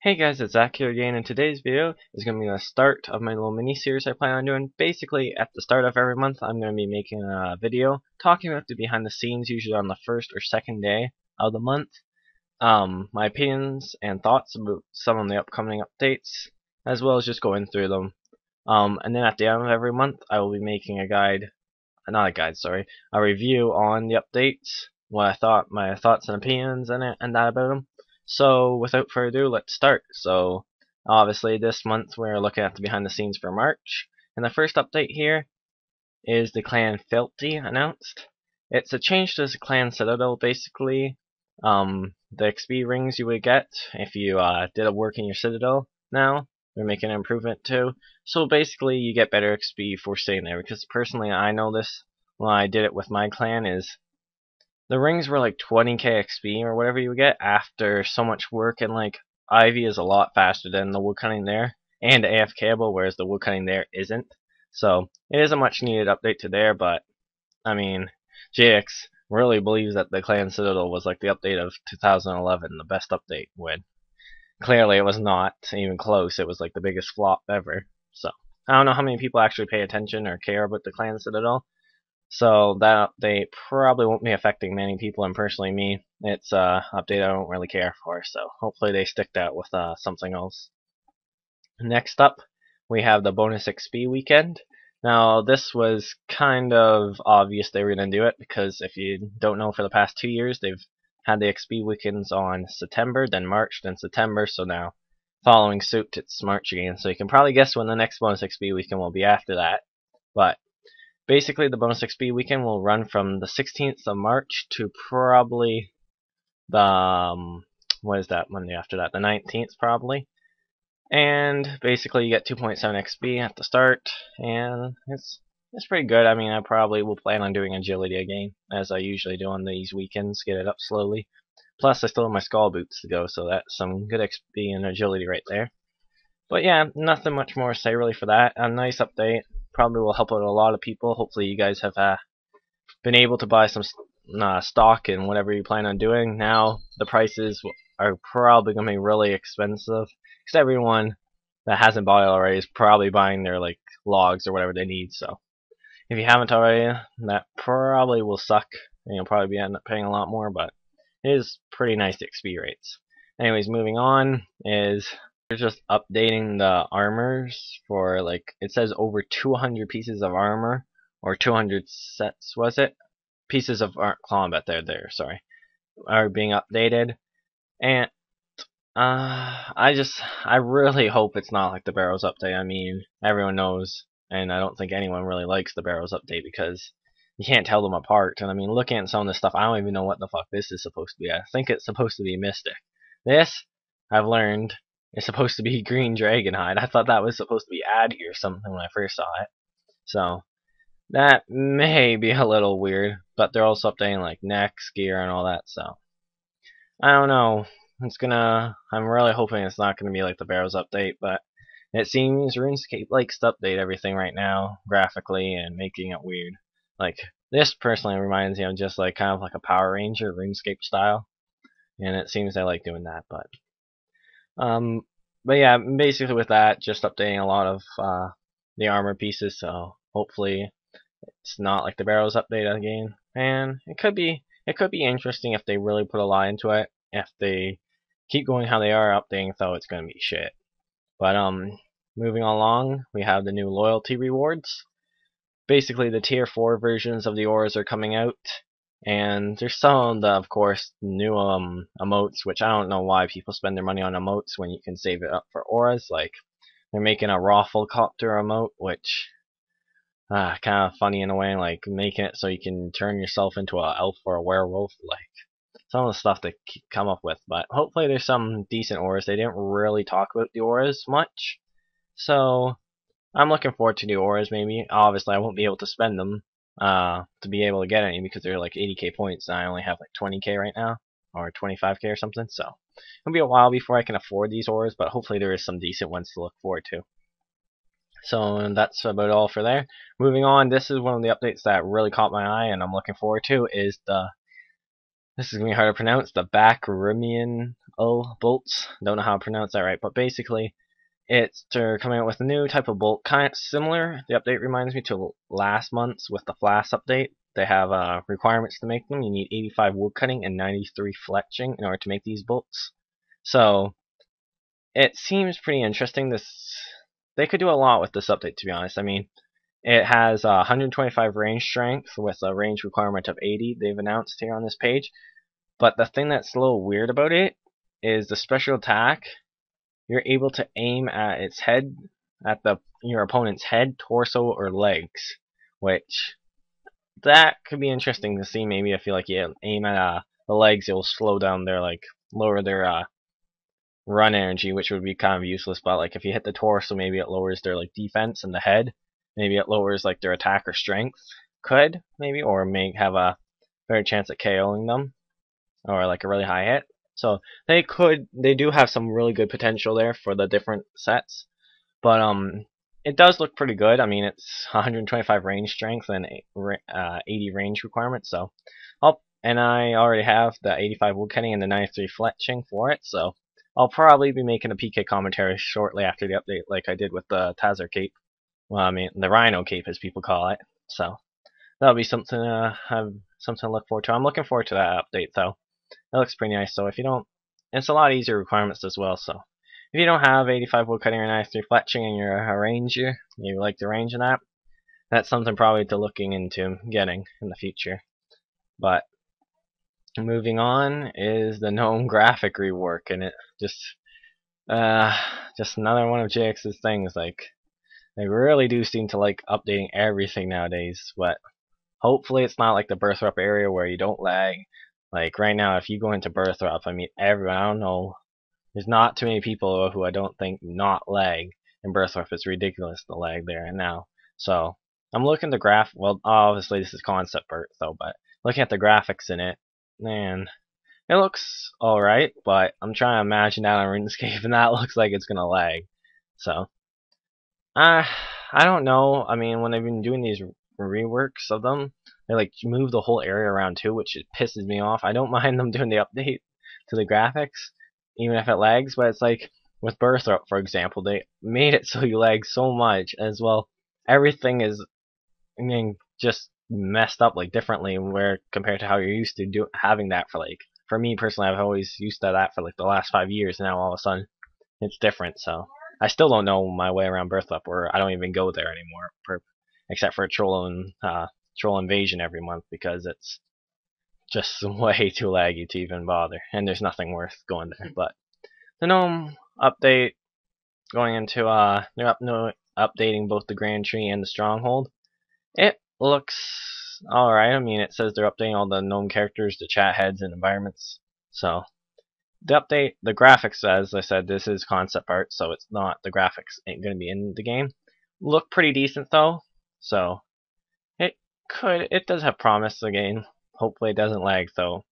Hey guys, it's Zach here again, and today's video is going to be the start of my little mini-series I plan on doing. Basically, at the start of every month, I'm going to be making a video talking about the behind the scenes, usually on the first or second day of the month. My opinions and thoughts about some of the upcoming updates, as well as just going through them. And then at the end of every month, I will be making a review on the updates, what I thought, my thoughts and opinions and that about them. So without further ado, let's start. So obviously this month we're looking at the behind the scenes for March, and the first update here is the clan Filthy announced. It's a change to the clan Citadel basically. The XP rings you would get if you did a work in your Citadel now, they're making an improvement too. So basically you get better XP for staying there, because personally I know this when I did it with my clan is the rings were like 20k XP or whatever you would get after so much work, and like Ivy is a lot faster than the woodcutting there and AFKable, whereas the woodcutting there isn't. So it is a much needed update to there, but I mean JX really believes that the Clan Citadel was like the update of 2011, the best update, when clearly it was not even close. It was like the biggest flop ever. So I don't know how many people actually pay attention or care about the Clan Citadel. So that update probably won't be affecting many people, and personally me, it's a update I don't really care for. So hopefully they stick that with something else. Next up, we have the bonus XP weekend. Now this was kind of obvious they were going to do it, because if you don't know, for the past 2 years they've had the XP weekends on September, then March, then September, so now following suit it's March again. So you can probably guess when the next bonus XP weekend will be after that. But basically the bonus XP weekend will run from the 16th of March to probably the what is that Monday after that, the 19th probably. And basically you get 2.7 XP at the start, and it's pretty good. I mean, I probably will plan on doing agility again, as I usually do on these weekends, get it up slowly. Plus I still have my skull boots to go, so that's some good XP and agility right there. But yeah, nothing much more to say really for that. A nice update, probably will help out a lot of people. Hopefully you guys have been able to buy some stock and whatever you plan on doing. Now the prices are probably going to be really expensive, because everyone that hasn't bought it already is probably buying their like logs or whatever they need. So if you haven't already, that probably will suck, and you'll probably end up paying a lot more, but it is pretty nice XP rates. Anyways, moving on is they're just updating the armors for, like, it says over 200 pieces of armor, or 200 sets, was it? Pieces of combat sorry, are being updated. And I really hope it's not like the Barrows update. I mean, everyone knows, and I don't think anyone really likes the Barrows update, because you can't tell them apart. And I mean, looking at some of this stuff, I don't even know what the fuck this is supposed to be. I think it's supposed to be Mystic. This, I've learned, is supposed to be Green Dragonhide. I thought that was supposed to be Addy or something when I first saw it. So that may be a little weird, but they're also updating like necks, gear, and all that. So I don't know. I'm really hoping it's not gonna be like the Barrows update, but it seems RuneScape likes to update everything right now, graphically, and making it weird. Like, this personally reminds me of just like kind of like a Power Ranger RuneScape style, and it seems they like doing that. Um, but yeah, basically with that, just updating a lot of the armor pieces. So hopefully it's not like the Barrows update again, and it could be interesting if they really put a lot into it. If they keep going how they are updating, though, it's gonna be shit. But moving along, we have the new loyalty rewards. Basically, the tier 4 versions of the auras are coming out, and there's some of the, of course, new emotes, which I don't know why people spend their money on emotes when you can save it up for auras. Like, they're making a Rafflecopter emote, which kind of funny in a way, like making it so you can turn yourself into an elf or a werewolf, like some of the stuff they come up with. But hopefully there's some decent auras. They didn't really talk about the auras much, so I'm looking forward to the auras. Maybe, obviously I won't be able to spend them to be able to get any, because they're like 80k points and I only have like 20k right now, or 25k or something. So it'll be a while before I can afford these auras, but hopefully there is some decent ones to look forward to. So that's about all for there. Moving on, this is one of the updates that really caught my eye and I'm looking forward to, is the This is gonna be hard to pronounce. The Backrimian bolts. Don't know how to pronounce that right, but basically, they're coming out with a new type of bolt, kind of similar. The update reminds me to last month's with the Flash update. They have requirements to make them. You need 85 wood cutting and 93 fletching in order to make these bolts. So it seems pretty interesting. They could do a lot with this update, to be honest. I mean, it has 125 range strength with a range requirement of 80. They've announced here on this page. But the thing that's a little weird about it is the special attack. You're able to aim at its head, at your opponent's head, torso, or legs, which that could be interesting to see. Maybe if you aim at the legs, it will slow down their lower their run energy, which would be kind of useless. But if you hit the torso, maybe it lowers their defense, and the head, maybe it lowers their attack or strength. Could maybe, or may have a better chance at KOing them, or a really high hit. So they do have some really good potential there for the different sets. But it does look pretty good. I mean, it's 125 range strength and 80 range requirements. So, and I already have the 85 woodcutting and the 93 fletching for it. So I'll probably be making a PK commentary shortly after the update, like I did with the Tazar cape. Well, I mean the Rhino cape, as people call it. So that'll be something something to look forward to. I'm looking forward to that update though. It looks pretty nice. So if you don't, it's a lot easier requirements as well. So if you don't have 85 woodcutting or 93 fletching and you're a ranger, you like the range in that, that's something probably to looking into getting in the future. But moving on is the gnome graphic rework, and it just another one of JX's things. They really do seem to like updating everything nowadays. But hopefully it's not like the birthrop area where you don't lag. Right now, if you go into birthrop, I mean everyone, I don't know, there's not too many people who I don't think not lag in birthrop. It's ridiculous the lag there and now. So I'm looking at the graph. Well, obviously this is concept art though, but looking at the graphics in it, man, it looks alright. But I'm trying to imagine that on RuneScape, and that looks like it's gonna lag. So I don't know. I mean, when they've been doing these reworks of them, they move the whole area around too, which it pisses me off. I don't mind them doing the update to the graphics, even if it lags, but it's with birthrop, for example, they made it so you lag so much as well. Everything is, I mean, just messed up differently where compared to how you're used to having that for me personally, I've always used to that for the last 5 years, and now all of a sudden it's different. So I still don't know my way around birthrop, or I don't even go there anymore, except for troll invasion every month, because it's just way too laggy to even bother, and there's nothing worth going there. But the gnome update, going into they're updating both the Grand Tree and the Stronghold. It looks alright. I mean, it says they're updating all the gnome characters, the chat heads, and environments. So the update, the graphics, as I said, this is concept art, so it's not, the graphics ain't gonna be in the game. Look pretty decent though, so it does have promise again. Hopefully it doesn't lag though.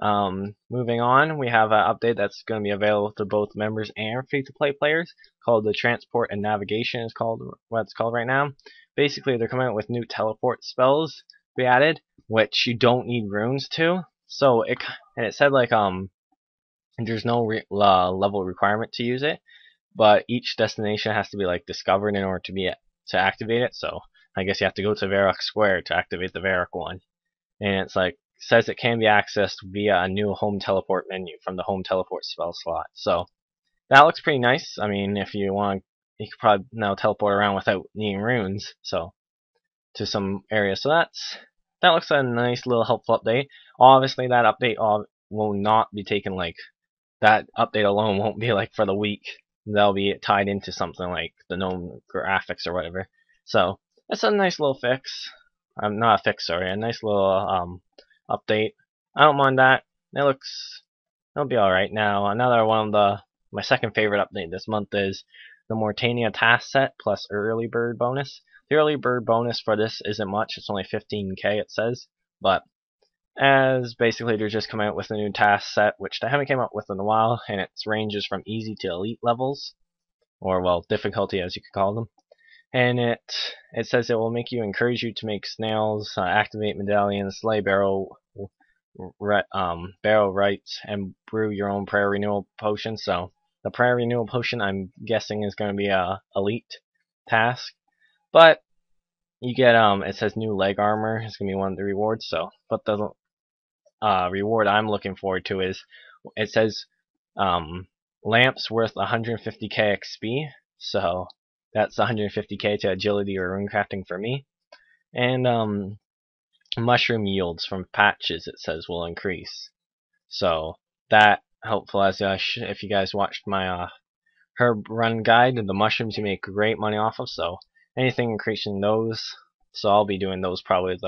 Moving on, we have an update that's going to be available to both members and free-to-play players, called the Transport and Navigation is called what it's called right now. Basically, they're coming out with new teleport spells to be added, which you don't need runes to. So it said there's no level requirement to use it, but each destination has to be discovered in order to activate it. So I guess you have to go to Varrock Square to activate the Varrock one, and it's says it can be accessed via a new home teleport menu from the home teleport spell slot. So that looks pretty nice. I mean, if you want, you could probably now teleport around without needing runes, so to some areas. So that looks like a nice little helpful update. Obviously, that update will not be taken that update alone won't be for the week. That'll be tied into something like the gnome graphics or whatever. So it's a nice little fix. Not a fix, sorry, a nice little update. I don't mind that. It'll be alright. Now, another one of my second favorite update this month is the Mortania task set plus early bird bonus. The early bird bonus for this isn't much. It's only 15k, it says, but as basically they're just coming out with a new task set, which they haven't came up with in a while, and it ranges from easy to elite levels, or well, difficulty as you could call them. And it says it will encourage you to make snails, activate medallions, slay barrow barrel rights and brew your own prayer renewal potion. So the prayer renewal potion, I'm guessing, is going to be a elite task, but you get it says new leg armor is going to be one of the rewards. So, but the reward I'm looking forward to is, it says lamps worth 150k XP. So that's 150k to agility or runecrafting for me, and mushroom yields from patches, it says, will increase. So that helpful, as if you guys watched my herb run guide, the mushrooms you make great money off of. So anything increasing those, so I'll be doing those probably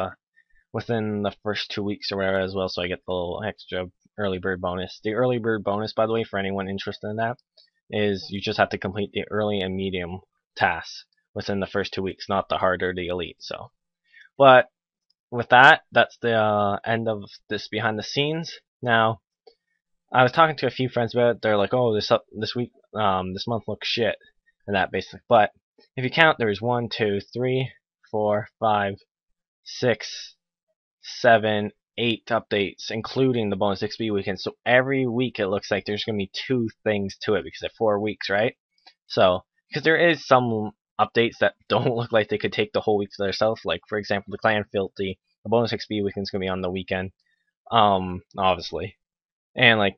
within the first 2 weeks or whatever as well. So I get the little extra early bird bonus. The early bird bonus, by the way, for anyone interested in that, is you just have to complete the early and medium tasks within the first 2 weeks, not the hard or the elite. So, but with that, that's the end of this behind the scenes. Now, I was talking to a few friends about it. They're like, "Oh, this week, this month looks shit," and that basically. But if you count, there's 1, 2, 3, 4, 5, 6, 7, 8 updates, including the bonus XP weekend. So every week it looks like there's gonna be 2 things to it because of 4 weeks, right? So because there is some updates that don't look like they could take the whole week to themselves. Like for example, the Clan Filthy, the bonus XP weekend's gonna be on the weekend, obviously, and like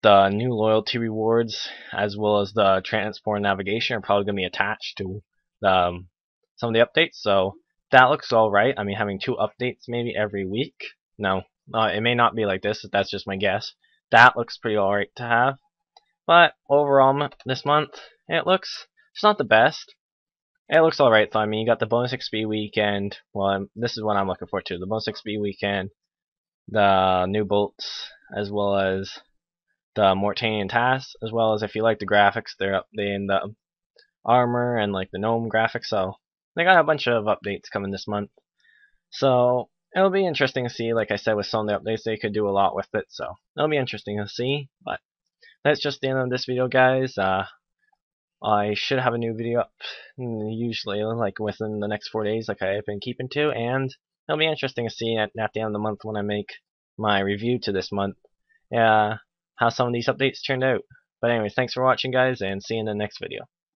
the new loyalty rewards as well as the transport and navigation are probably gonna be attached to some of the updates. So that looks alright. I mean, having 2 updates maybe every week. No, it may not be like this. That's just my guess. That looks pretty alright to have. But overall, this month, it's not the best. It looks alright though. I mean, you got the bonus XP weekend. Well, this is what I'm looking forward to. The bonus XP weekend, the new bolts, as well as the Mortanian tasks, as well as, if you like the graphics, they're updating the armor and like the gnome graphics. So they got a bunch of updates coming this month. So it'll be interesting to see. Like I said, with some of the updates, they could do a lot with it. So it'll be interesting to see. But that's just the end of this video, guys. I should have a new video up usually like within the next 4 days, like I've been keeping to, and it'll be interesting to see at the end of the month when I make my review to this month, how some of these updates turned out. But anyways, thanks for watching, guys, and see you in the next video.